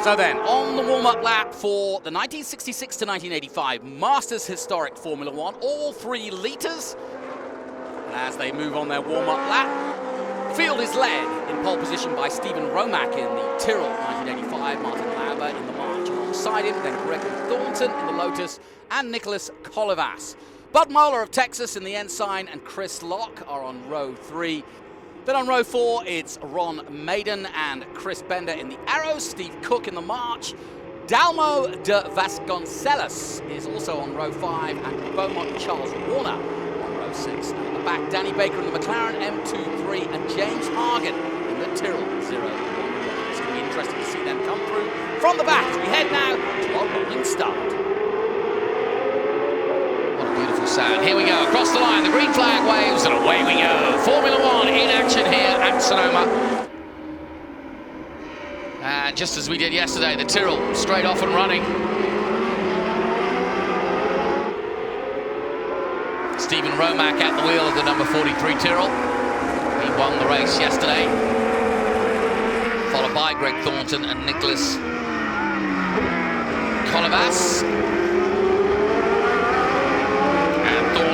So then, on the warm-up lap for the 1966 to 1985 Masters Historic Formula One, all 3 litres. And as they move on their warm-up lap, the field is led in pole position by Stephen Romack in the Tyrrell 1985, Martin Lauber in the March alongside him, then Gregory Thornton in the Lotus, and Nicholas Colivas. Bud Moeller of Texas in the Ensign and Chris Locke are on row 3. Then on row 4, it's Ron Maiden and Chris Bender in the Arrows, Steve Cook in the March. Dalmo de Vasconcelos is also on row 5, and Beaumont Charles Warner on row 6. And at the back, Danny Baker in the McLaren M23 and James Hargan in the Tyrrell 01. It's going to be interesting to see them come through from the back as we head now to our rolling start. Beautiful sound. Here we go, across the line, the green flag waves, and away we go. Formula One in action here at Sonoma. And just as we did yesterday, the Tyrrell straight off and running. Stephen Romack at the wheel of the number 43 Tyrrell. He won the race yesterday, followed by Greg Thornton and Nicholas Colivas.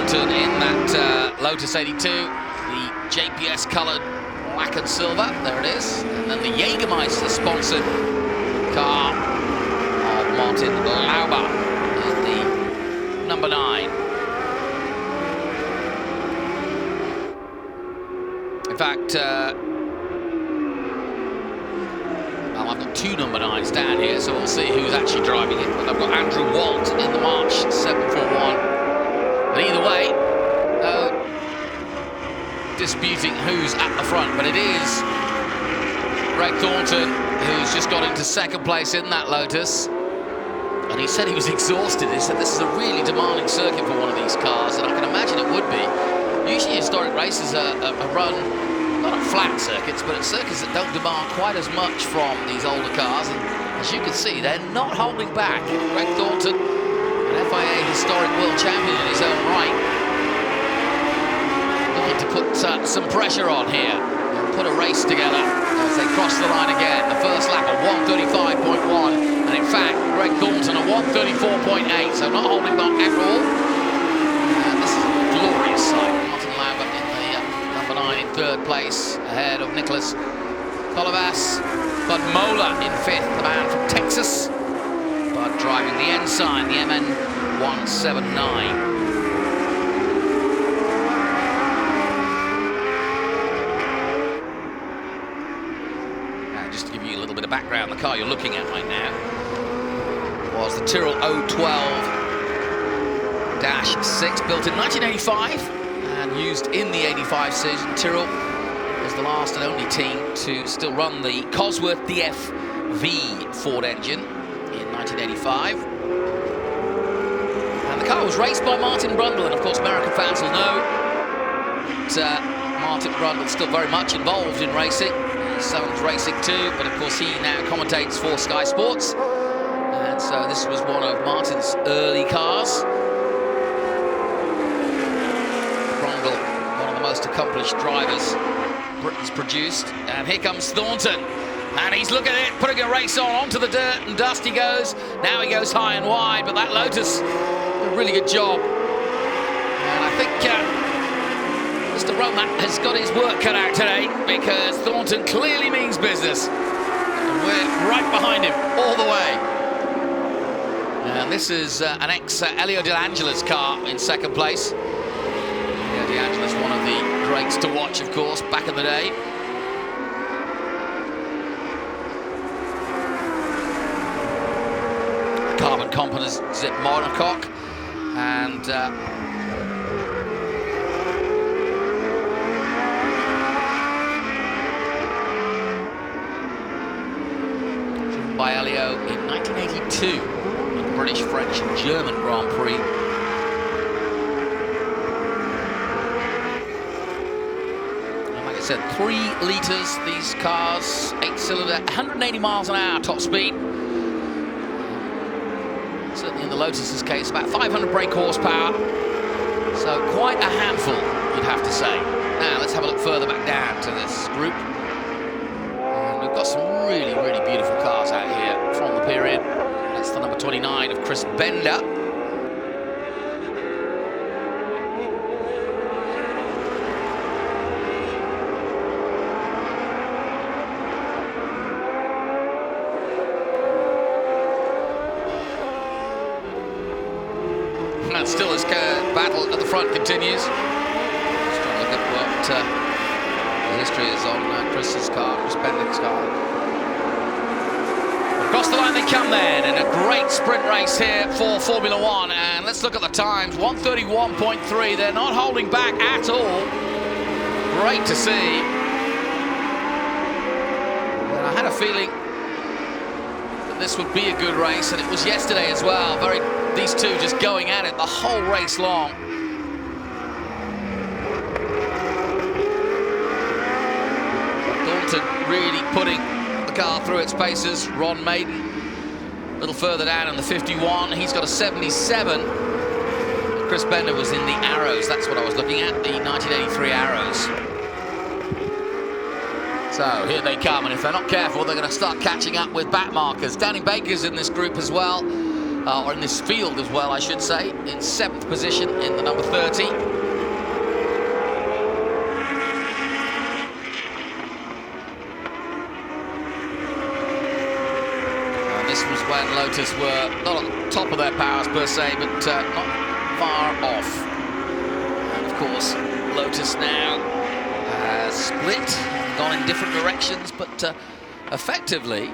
In that Lotus 82, the JPS coloured black and silver, there it is, and then the Jägermeister sponsored car of Martin Lauber in the number 9. In fact, well, I've got 2 number 9s down here, so we'll see who's actually driving it. But I've got Andrew Walt in the March 741. But either way, no disputing who's at the front, but it is Greg Thornton who's just got into 2nd place in that Lotus. And he said he was exhausted. He said this is a really demanding circuit for one of these cars, and I can imagine it would be. Usually historic races are run not at flat circuits, but at circuits that don't demand quite as much from these older cars. And as you can see, they're not holding back. Greg Thornton, an FIA historic world champion in his own right, looking to put some pressure on here and put a race together as they cross the line again. The first lap of 1:35.1, and in fact Greg Thornton a 1:34.8, so not holding back at all. And this is a glorious sight. Martin Lauber in the number 9 in 3rd place, ahead of Nicholas Colivas. Bud Moeller in 5th, the man from Texas. Bud driving the Ensign, the MN 179. Just to give you a little bit of background, the car you're looking at right now was the Tyrrell 012-6, built in 1985 and used in the 85 season. Tyrrell was the last and only team to still run the Cosworth DF-V Ford engine in 1985. And the car was raced by Martin Brundle, and of course American fans will know that Martin Brundle still very much involved in racing. His son's racing too, but of course he now commentates for Sky Sports. And so this was one of Martin's early cars. Brundle, one of the most accomplished drivers Britain's produced. And here comes Thornton. And he's looking at it, putting a race on, onto the dirt and dust he goes. Now he goes high and wide, but that Lotus, a really good job. And I think Mr. Romack has got his work cut out today, because Thornton clearly means business. And we're right behind him all the way. And this is an ex-Elio De Angela's car in 2nd place. Elio De Angela's one of the greats to watch, of course, back in the day. Carbon composite monocoque, and driven by Elio in 1982 in the British, French and German Grand Prix. And like I said, 3 litres, these cars, 8-cylinder, 180 miles an hour top speed. Certainly in the Lotus's case, about 500 brake horsepower. So quite a handful, you'd have to say. Now let's have a look further back down to this group. And we've got some really, really beautiful cars out here from period. That's the number 29 of Chris Bender. And still his battle at the front continues. Just trying to look at what the history is on Chris's car, Chris Bender's car. Across the line they come then, in a great sprint race here for Formula One. And let's look at the times, 1:31.3. They're not holding back at all. Great to see. And I had a feeling that this would be a good race, and it was yesterday as well. These two just going at it the whole race long. Thornton really putting the car through its paces. Ron Maiden a little further down in the 51. He's got a 77. Chris Bender was in the Arrows. That's what I was looking at, the 1983 Arrows. So here they come, and if they're not careful, they're going to start catching up with back markers. Danny Baker's in this group as well. Or in this field as well, I should say, in 7th position in the number 30. And this was when Lotus were not on the top of their powers per se, but not far off. And of course, Lotus now has split, gone in different directions, but effectively,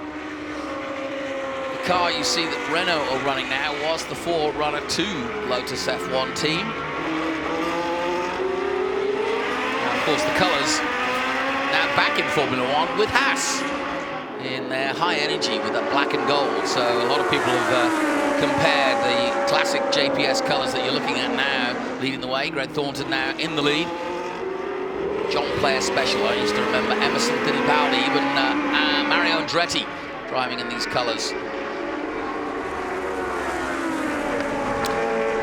the car you see that Renault are running now was the forerunner to Lotus F1 team. Now, of course, the colours now back in Formula One with Haas in their high energy with that black and gold. So a lot of people have compared the classic JPS colours that you're looking at now, leading the way. Greg Thornton now in the lead. John Player Special. I used to remember Emerson Fittipaldi, even Mario Andretti driving in these colours.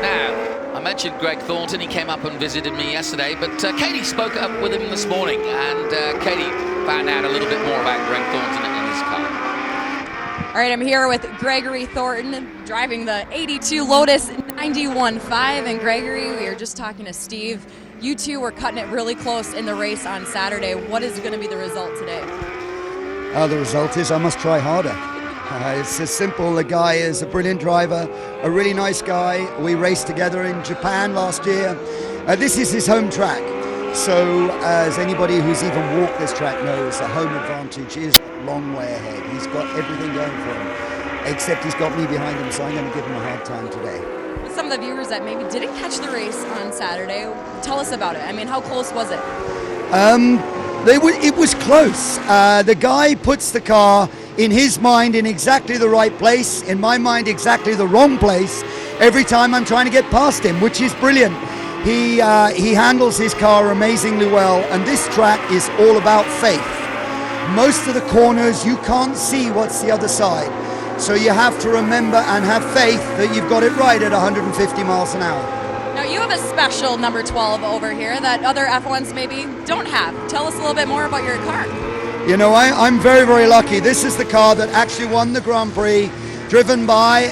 Now, I mentioned Greg Thornton. He came up and visited me yesterday, but Katie spoke up with him this morning, and Katie found out a little bit more about Greg Thornton and his car. All right, I'm here with Gregory Thornton, driving the 82 Lotus 91.5. And Gregory, we were just talking to Steve. You two were cutting it really close in the race on Saturday. What is going to be the result today? The result is I must try harder. It's as simple. The guy is a brilliant driver, a really nice guy. We raced together in Japan last year. This is his home track. So as anybody who's even walked this track knows, the home advantage is a long way ahead. He's got everything going for him, except he's got me behind him, so I'm going to give him a hard time today. With some of the viewers that maybe didn't catch the race on Saturday, tell us about it. I mean, how close was it? It was close. The guy puts the car in his mind in exactly the right place, in my mind exactly the wrong place every time I'm trying to get past him, which is brilliant. He handles his car amazingly well, and this track is all about faith. Most of the corners you can't see what's the other side, so you have to remember and have faith that you've got it right at 150 miles an hour. Now you have a special number 12 over here that other F1s maybe don't have. Tell us a little bit more about your car. You know, I'm very, very lucky. This is the car that actually won the Grand Prix, driven by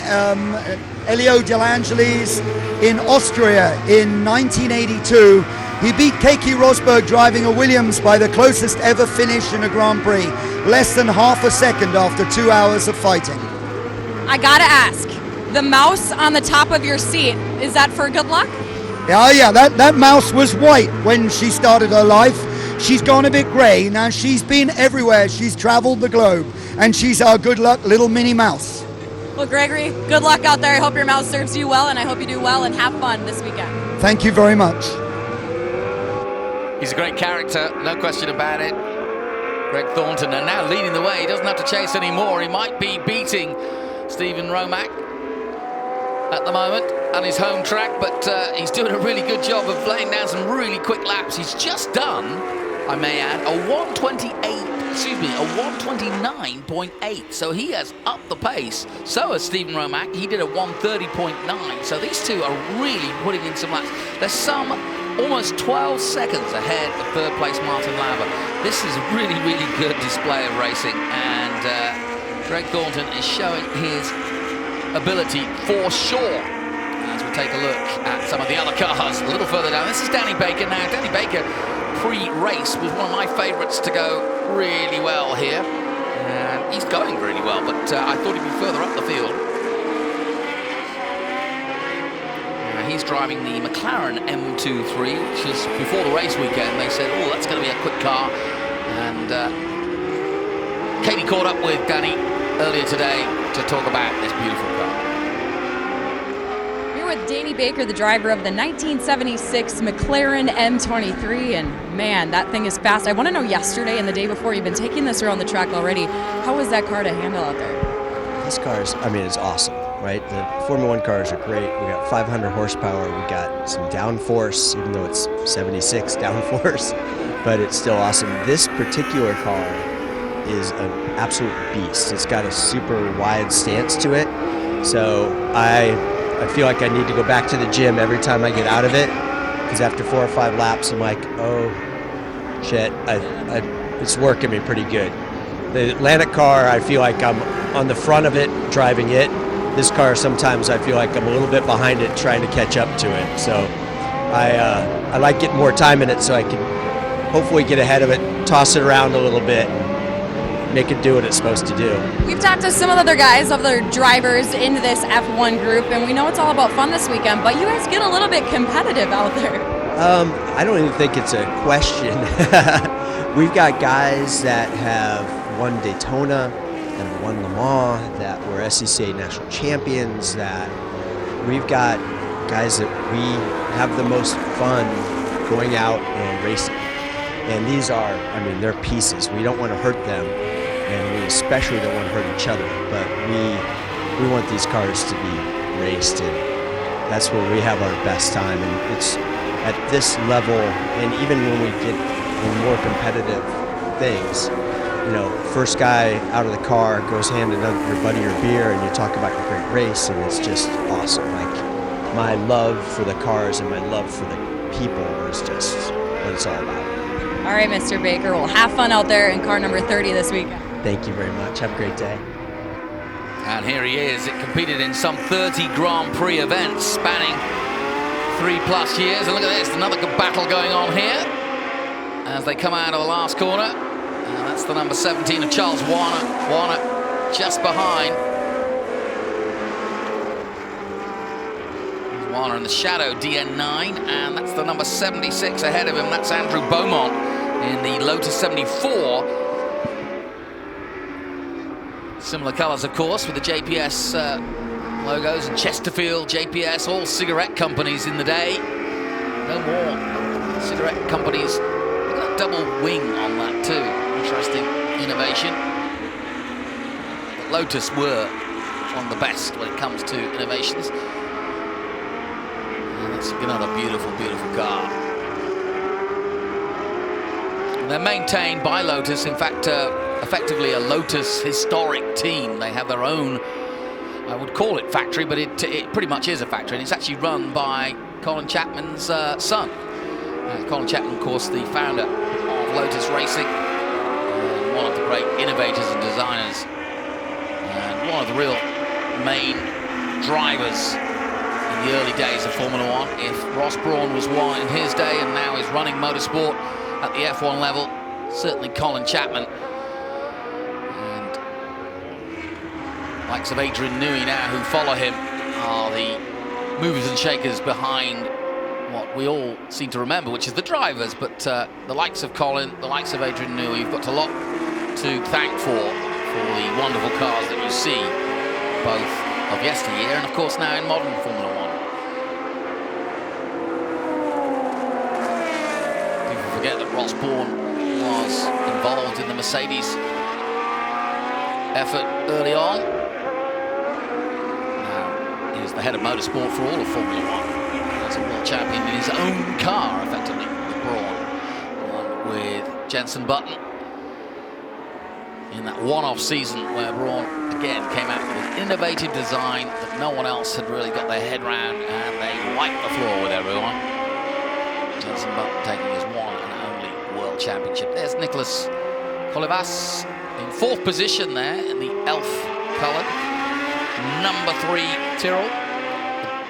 Elio De Angelis in Austria in 1982. He beat Keke Rosberg driving a Williams by the closest ever finish in a Grand Prix, less than half a second after 2 hours of fighting. I gotta ask, the mouse on the top of your seat, is that for good luck? Yeah, that mouse was white when she started her life. She's gone a bit grey. Now she's been everywhere. She's traveled the globe, and she's our good luck little mini mouse. Well, Gregory, good luck out there. I hope your mouse serves you well, and I hope you do well and have fun this weekend. Thank you very much. He's a great character, no question about it. Greg Thornton, and now leading the way. He doesn't have to chase anymore. He might be beating Stephen Romack at the moment on his home track, but he's doing a really good job of laying down some really quick laps. He's just done, I may add, a 129.8. So he has upped the pace. So has Stephen Romack. He did a 130.9. So these two are really putting in some laps. There's some almost 12 seconds ahead of third place Martin Lauber. This is a really, really good display of racing, and Greg Thornton is showing his ability for sure. As we take a look at some of the other cars a little further down. This is Danny Baker now. Danny Baker, pre-race, was one of my favorites to go really well here. And he's going really well, but I thought he'd be further up the field. He's driving the McLaren M23, which is before the race weekend. They said, oh, that's going to be a quick car. And Katie caught up with Danny earlier today to talk about this beautiful car. We're with Danny Baker, the driver of the 1976 McLaren M23, and man, that thing is fast. I want to know, yesterday and the day before, you've been taking this around the track already. How was that car to handle out there? This car is, I mean, it's awesome, right? The Formula One cars are great. We got 500 horsepower. We got some downforce, even though it's 76 downforce, but it's still awesome. This particular car is an absolute beast. It's got a super wide stance to it, so I feel like I need to go back to the gym every time I get out of it, because after 4 or 5 laps, I'm like, oh shit, it's working me pretty good. The Atlantic car, I feel like I'm on the front of it driving it. This car, sometimes I feel like I'm a little bit behind it trying to catch up to it. So I like getting more time in it so I can hopefully get ahead of it, toss it around a little bit, and make it do what it's supposed to do. We've talked to some of the other guys, other drivers in this F1 group, and we know it's all about fun this weekend, but you guys get a little bit competitive out there. I don't even think it's a question. We've got guys that have won Daytona, that have won Le Mans, that were SCCA national champions, that we've got guys that we have the most fun going out and racing. And these are, I mean, they're pieces. We don't want to hurt them, and we especially don't want to hurt each other, but we want these cars to be raced, and that's where we have our best time. And it's at this level, and even when we get in more competitive things, you know, first guy out of the car goes hand in your buddy your beer, and you talk about your great race, and it's just awesome. Like, my love for the cars and my love for the people is just what it's all about. All right, Mr. Baker, well, have fun out there in car number 30 this weekend. Thank you very much. Have a great day. And here he is. It competed in some 30 Grand Prix events spanning 3+ years. And look at this, another good battle going on here as they come out of the last corner. And that's the number 17 of Charles Warner. Warner just behind. There's Warner in the shadow, DN9. And that's the number 76 ahead of him. That's Andrew Beaumont in the Lotus 74. Similar colors, of course, with the JPS logos, and Chesterfield, JPS, all cigarette companies in the day. No more cigarette companies. Look at that double wing on that too. Interesting innovation. But Lotus were one of the best when it comes to innovations. And that's another beautiful, beautiful car. And they're maintained by Lotus. In fact, effectively a Lotus historic team. They have their own, I would call it factory, but it pretty much is a factory, and it's actually run by Colin Chapman's son. Colin Chapman, of course, the founder of Lotus Racing, and one of the great innovators and designers, and one of the real main drivers in the early days of Formula One. If Ross Brawn was one in his day and now is running motorsport at the F1 level, certainly Colin Chapman. Likes of Adrian Newey now, who follow him, are the movers and shakers behind what we all seem to remember, which is the drivers. But the likes of Colin, the likes of Adrian Newey, you've got a lot to thank for the wonderful cars that you see, both of yesteryear and, of course, now in modern Formula One. People forget that Ross Brawn was involved in the Mercedes effort early on. Is the head of motorsport for all of Formula One. As a world champion in his own car, effectively, with Brawn. With Jenson Button in that one-off season where Brawn again came out with an innovative design that no one else had really got their head around, and they wiped the floor with everyone. Jenson Button taking his one and only world championship. There's Nicholas Colivas In fourth position there in the elf colour, number 3 Tyrrell,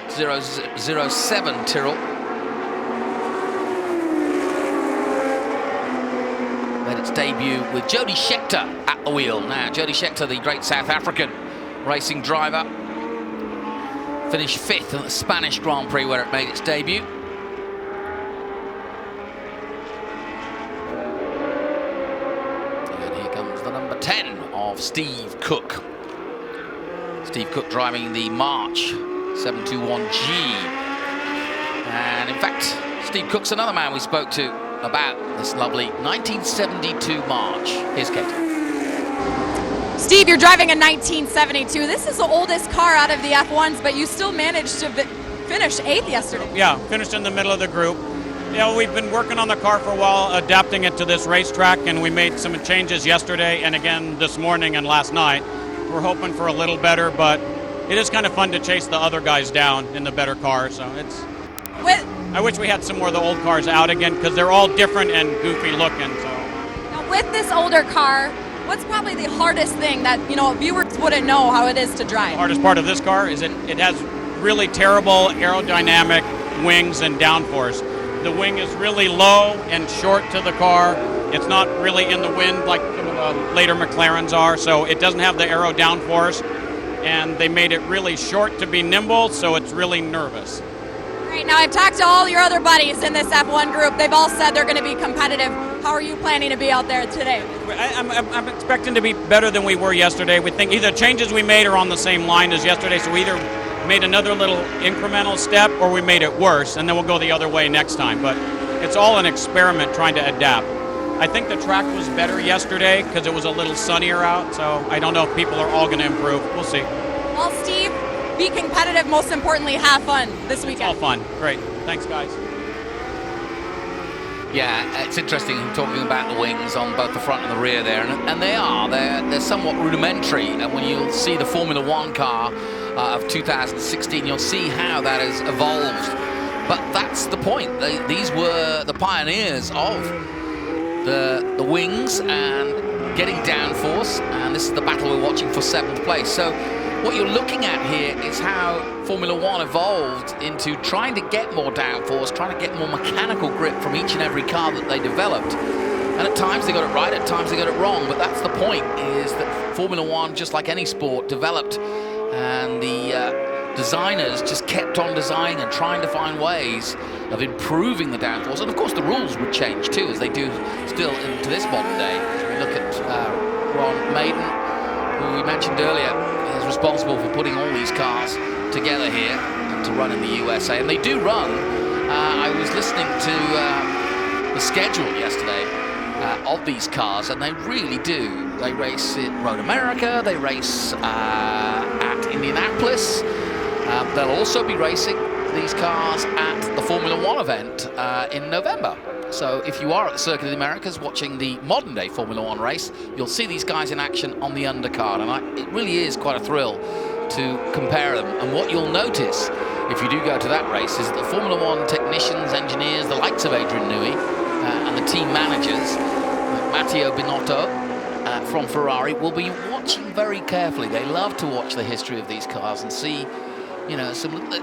007 Tyrrell. Made its debut with Jody Scheckter at the wheel. Now, Jody Scheckter, the great South African racing driver, finished 5th in the Spanish Grand Prix where it made its debut. And here comes the number 10 of Steve Cook. Steve Cook driving the March 721G. And in fact, Steve Cook's another man we spoke to about this lovely 1972 March. Here's Kate. Steve, you're driving a 1972. This is the oldest car out of the F1s, but you still managed to finish 8th yesterday. Yeah, finished in the middle of the group. You know, we've been working on the car for a while, adapting it to this racetrack, and we made some changes yesterday and again this morning and last night. We're hoping for a little better, but it is kind of fun to chase the other guys down in the better car, so it's... I wish we had some more of the old cars out again, because they're all different and goofy looking, so... Now, with this older car, what's probably the hardest thing that, you know, viewers wouldn't know how it is to drive? The hardest part of this car is it has really terrible aerodynamic wings and downforce. The wing is really low and short to the car. It's not really in the wind like later McLarens are, so it doesn't have the aero downforce. And they made it really short to be nimble, so it's really nervous. All right, now I've talked to all your other buddies in this F1 group. They've all said they're going to be competitive. How are you planning to be out there today? I'm expecting to be better than we were yesterday. We think either changes we made are on the same line as yesterday, so we either made another little incremental step or we made it worse, and then we'll go the other way next time. But it's all an experiment trying to adapt. I think the track was better yesterday because it was a little sunnier out, so I don't know if people are all going to improve. We'll see. Well, Steve, be competitive. Most importantly, have fun this weekend. It's all fun. Great. Thanks, guys. Yeah, it's interesting talking about the wings on both the front and the rear there, and they're somewhat rudimentary. And when you'll see the Formula One car of 2016, you'll see how that has evolved. But that's the point. These were the pioneers of the wings and getting downforce, and this is the battle we're watching for 7th place. So what you're looking at here is how Formula One evolved into trying to get more downforce, trying to get more mechanical grip from each and every car that they developed. And at times they got it right, at times they got it wrong, but that's the point, is that Formula One, just like any sport, developed, and the designers just kept on designing and trying to find ways of improving the downforce. And of course the rules would change too, as they do still into this modern day. As we look at Ron Maiden, who we mentioned earlier, is responsible for putting all these cars together here to run in the USA. And they do run. I was listening to the schedule yesterday of these cars, and they really do. They race at Road America, they race at Indianapolis. They'll also be racing these cars at the Formula One event in November. So if you are at the Circuit of the Americas watching the modern day Formula One race, you'll see these guys in action on the undercard, and it really is quite a thrill to compare them. And what you'll notice if you do go to that race is that the Formula One technicians, engineers, the likes of Adrian Newey and the team managers, Matteo Binotto from Ferrari, will be watching very carefully. They love to watch the history of these cars and see, you know,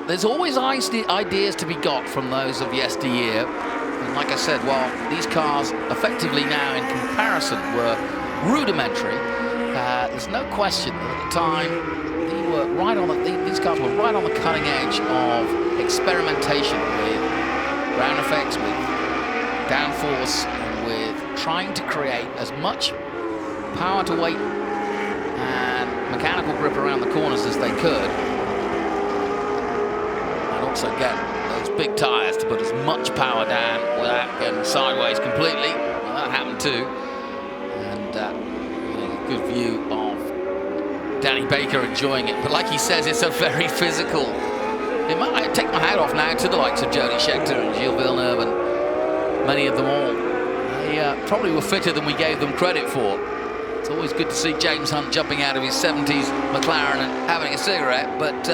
there's always ideas to be got from those of yesteryear. And like I said, while these cars effectively now in comparison were rudimentary, there's no question that at the time they were these cars were right on the cutting edge of experimentation with ground effects, with downforce, and with trying to create as much power to weight and mechanical grip around the corners as they could, and also get those big tires to put as much power down without getting sideways completely. Well, that happened too. And a good view of Danny Baker enjoying it. But like he says, it's a very physical. I take my hat off now to the likes of Jody Scheckter and Gilles Villeneuve and many of them all. They probably were fitter than we gave them credit for. It's always good to see James Hunt jumping out of his 70s McLaren and having a cigarette, but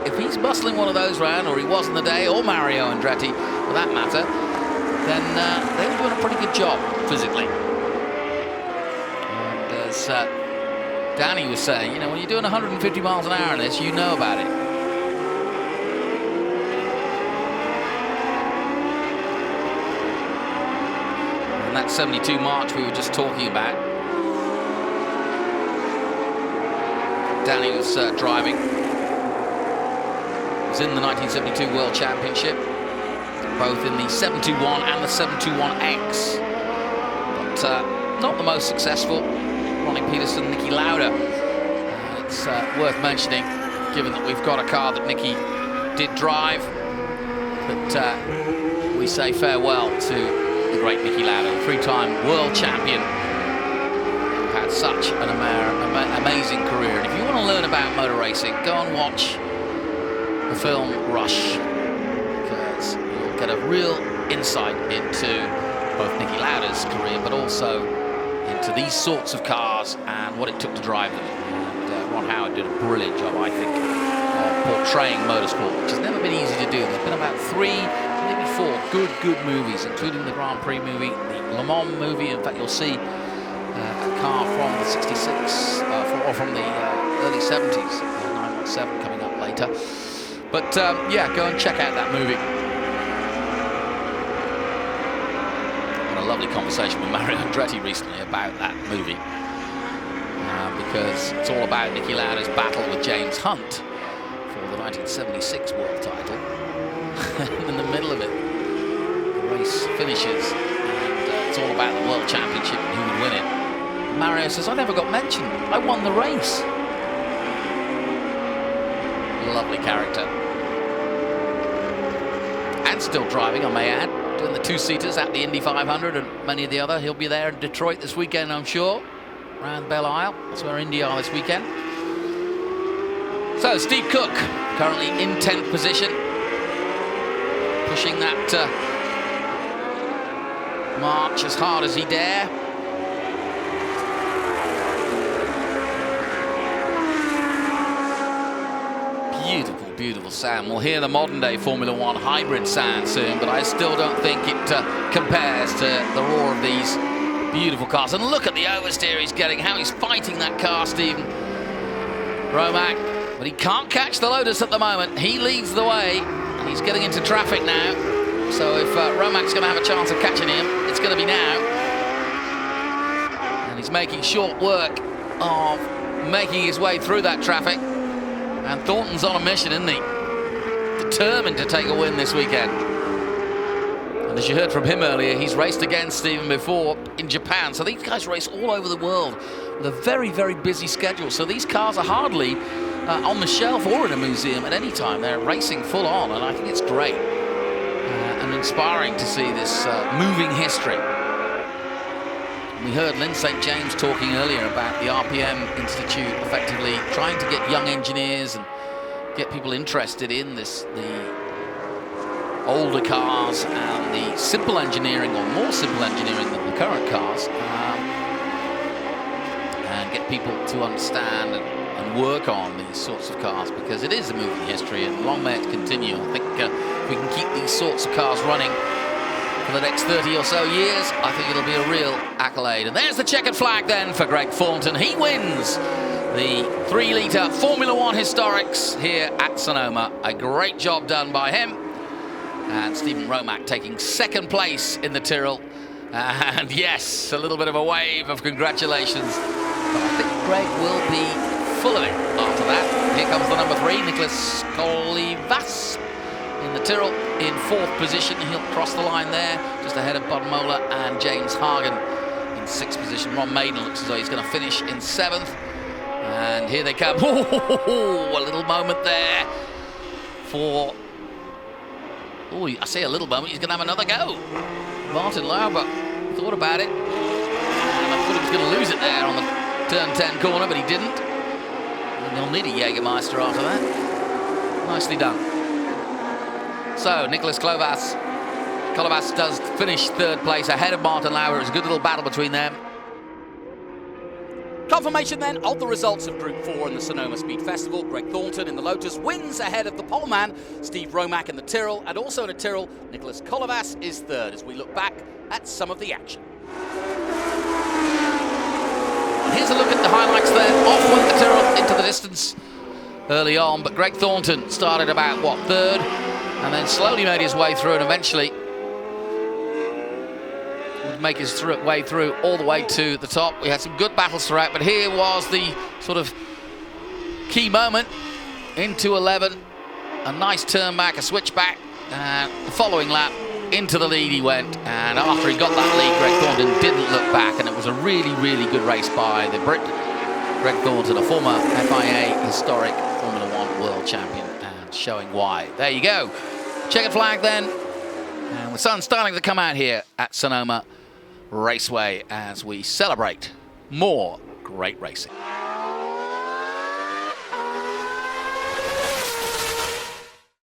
if he's bustling one of those round, or he was in the day, or Mario Andretti for that matter, then they were doing a pretty good job physically. And as Danny was saying, you know, when you're doing 150 miles an hour in this, you know about it. And that 72 march we were just talking about, Danny was driving. He was in the 1972 World Championship, both in the 721 and the 721X. But not the most successful. Ronnie Peterson, Nicky Lauda. It's worth mentioning, given that we've got a car that Nicky did drive, that we say farewell to the great Nicky Lauda, three-time world champion, who had such an amazing career. And if you want to learn about motor racing, go and watch the film Rush, because you'll get a real insight into both Nicky Lauda's career, but also into these sorts of cars and what it took to drive them. And Ron Howard did a brilliant job, I think, of portraying motorsport, which has never been easy to do. There's been about 3, maybe 4 good movies, including the Grand Prix movie, the Le Mans movie. In fact, you'll see a car from the 66, or from the early 70s, 917 coming up later. But yeah, go and check out that movie. Had a lovely conversation with Mario Andretti recently about that movie, because it's all about Nicky Lauda's battle with James Hunt for the 1976 world title. In the middle of it, the race finishes, and it's all about the world championship and who would win it. And Mario says, I never got mentioned. I won the race. Lovely character. And still driving, I may add, doing the 2-seaters at the Indy 500 and many of the other. He'll be there in Detroit this weekend, I'm sure, around Belle Isle. That's where Indy are this weekend. So Steve Cook, currently in 10th position, pushing that march as hard as he dare. Beautiful, beautiful sound. We'll hear the modern-day Formula One hybrid sound soon, but I still don't think it compares to the roar of these beautiful cars. And look at the oversteer he's getting, how he's fighting that car, Stephen Romac. But he can't catch the Lotus at the moment. He leads the way, and he's getting into traffic now. So if Romac's going to have a chance of catching him, it's going to be now. And he's making short work of making his way through that traffic. And Thornton's on a mission, isn't he? Determined to take a win this weekend. And as you heard from him earlier, he's raced against Stephen before in Japan. So these guys race all over the world with a very, very busy schedule. So these cars are hardly on the shelf or in a museum at any time. They're racing full on, and I think it's great and inspiring to see this moving history. We heard Lynn St. James talking earlier about the RPM Institute effectively trying to get young engineers and get people interested in this, the older cars and the simple engineering, or more simple engineering than the current cars, and get people to understand and work on these sorts of cars, because it is a moving history, and long may it continue. I think if we can keep these sorts of cars running for the next 30 or so years, I think it'll be a real accolade. And there's the checkered flag then for Greg Thornton. He wins the 3-litre Formula One Historics here at Sonoma. A great job done by him. And Stephen Romac taking 2nd place in the Tyrrell. And yes, a little bit of a wave of congratulations. But I think Greg will be full of it after that. Here comes the number 3, Nicholas Colivas, in the Tyrrell in 4th position. He'll cross the line there, just ahead of Bodmola and James Hagen in 6th position. Ron Maiden looks as though he's going to finish in 7th. And here they come. Oh, a little moment there for... Oh, I say a little moment, he's going to have another go. Martin Lauber thought about it. And I thought he was going to lose it there on the turn 10 corner, but he didn't. And he'll need a Jägermeister after that. Nicely done. So, Nicholas Colivas does finish 3rd place ahead of Martin Lauber. It was a good little battle between them. Confirmation then of the results of Group 4 in the Sonoma Speed Festival. Greg Thornton in the Lotus wins ahead of the poleman, Steve Romac in the Tyrrell, and also in a Tyrrell, Nicholas Colivas is 3rd, as we look back at some of the action. Here's a look at the highlights there. Off went the Tyrrell into the distance early on, but Greg Thornton started about, what, third, and then slowly made his way through, and eventually would make his way through all the way to the top. We had some good battles throughout, but here was the sort of key moment into 11. A nice turn back, a switch back, and the following lap into the lead he went, and after he got that lead, Greg Thornton didn't look back, and it was a really, really good race by the Brit. Greg Thornton, a former FIA historic Formula One world champion, and showing why. There you go. Checkered flag then, and the sun's starting to come out here at Sonoma Raceway as we celebrate more great racing.